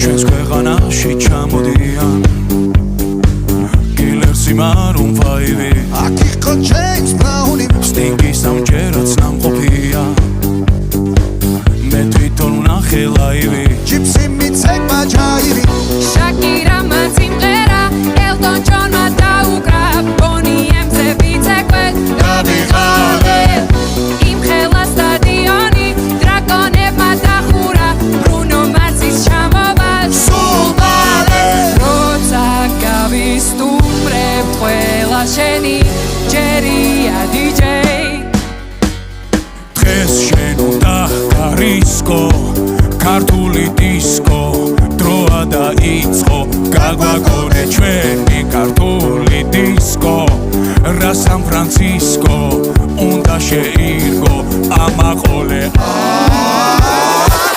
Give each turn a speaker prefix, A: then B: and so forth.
A: ჩვენს ქვეყანაში ჩამოდიან კილერსი მარუნ ფაივი
B: აქ იყო ჯეიმს ბრაუნი
A: სტინგის ამჯერაც ნამყოფია მე თვითონ ვნახე ლაივი
B: ჯიპსი მიცემა ჯაირი
C: შაკირა მან სიმღერა ელტონ ჯონმა დაუკრა ბონი ემზე ვიცეკვე
B: დავიღალე
C: იმ ხელა სტადიონი დრაკონებმა დახურა ბრუნო მარსის ჩამოვა
B: სულ მალე
C: როცა გავისტუმრებ ყველა შენი ჯერია დიჯეი
A: დღეს შენ უნდა გარისკო ქართული დისკო დროა დაიწყო გაგვაგონე ჩვენი ქართული დისკო რა სან ფრანცისკო